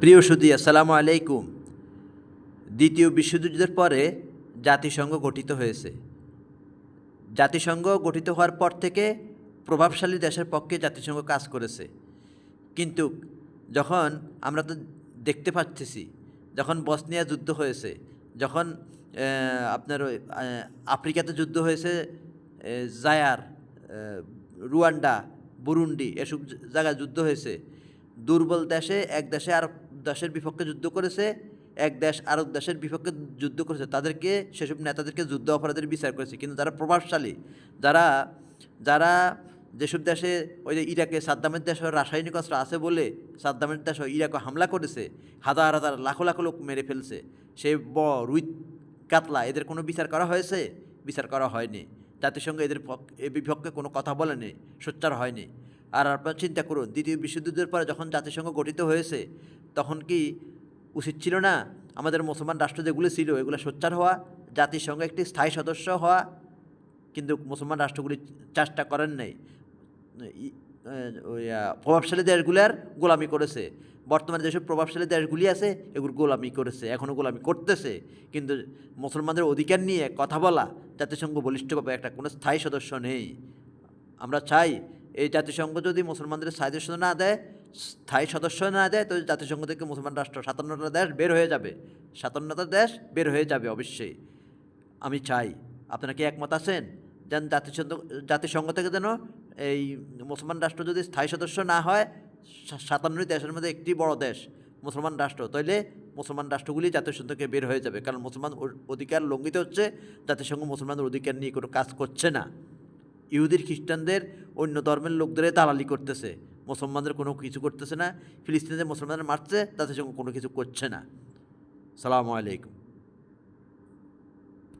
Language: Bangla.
প্রিয় সুধী, আসসালামু আলাইকুম। দ্বিতীয় বিশ্বযুদ্ধের পরে জাতিসংঘ গঠিত হয়েছে। জাতিসংঘ গঠিত হওয়ার পর থেকে প্রভাবশালী দেশের পক্ষে জাতিসংঘ কাজ করেছে। কিন্তু যখন আমরা তো দেখতে পাচ্ছি, যখন বসনিয়া যুদ্ধ হয়েছে, যখন আপনার আফ্রিকাতে যুদ্ধ হয়েছে, জায়ার, রুয়ান্ডা, বুরুন্ডি, এসব জায়গায় যুদ্ধ হয়েছে। দুর্বল দেশে এক দেশে আর দেশের বিপক্ষে যুদ্ধ করেছে, এক দেশ আরেক দেশের বিপক্ষে যুদ্ধ করেছে, তাদেরকে সেসব নেতাদেরকে যুদ্ধ অপরাধের বিচার করেছে। কিন্তু যারা প্রভাবশালী, যারা যারা যেসব দেশে ওই যে ইরাকে সাদ্দামের দেশে রাসায়নিক অস্ত্র আছে বলে সাদ্দামের দেশে ইরাকে হামলা করেছে, হাজার হাজার লাখো লাখো লোক মেরে ফেলছে, সে রুই কাতলা, এদের কোনো বিচার করা হয়েছে? বিচার করা হয়নি। জাতিসংঘ এদের বিপক্ষে কোনো কথা বলেনি, সোচ্চার হয়নি। আর আপনার চিন্তা করুন, দ্বিতীয় বিশ্বযুদ্ধের পরে যখন জাতিসংঘ গঠিত হয়েছে, তখন কি উচিত ছিল না আমাদের মুসলমান রাষ্ট্র যেগুলো ছিল এগুলো সোচ্চার হওয়া, জাতিসংঘ একটি স্থায়ী সদস্য হওয়া? কিন্তু মুসলমান রাষ্ট্রগুলি চেষ্টা করেন নাই। প্রভাবশালী দেশগুলার গোলামি করেছে। বর্তমানে যেসব প্রভাবশালী দেশগুলি আছে এগুলো গোলামি করেছে, এখনও গোলামি করতেছে। কিন্তু মুসলমানদের অধিকার নিয়ে কথা বলা জাতিসংঘ বলিষ্ঠভাবে একটা কোনো স্থায়ী সদস্য নেই। আমরা চাই এই জাতিসংঘ যদি মুসলমানদের স্থায়ী সদস্য না দেয় তো জাতিসংঘ থেকে মুসলমান রাষ্ট্র 57টা দেশ বের হয়ে যাবে, 57টা দেশ বের হয়ে যাবে অবশ্যই। আমি চাই, আপনারা কি একমত আছেন? যেন জাতিসংঘ থেকে যেন এই মুসলমান রাষ্ট্র যদি স্থায়ী সদস্য না হয়, 57 দেশের মধ্যে একটি বড় দেশ মুসলমান রাষ্ট্র, তাইলে মুসলমান রাষ্ট্রগুলি জাতিসংঘ থেকে বের হয়ে যাবে। কারণ মুসলমান অধিকার লঙ্ঘিত হচ্ছে, জাতিসংঘ মুসলমানদের অধিকার নিয়ে কোনো কাজ করছে না। ইহুদির খ্রিস্টানদের অন্য ধর্মের লোকদের দালালি করতেছে, মুসলমানদের কোনো কিছু করতেছে না। ফিলিস্তিনে মুসলমানদের মারছে, জাতিসংঘ কোনো কিছু করছে না। সালামু আলাইকুম।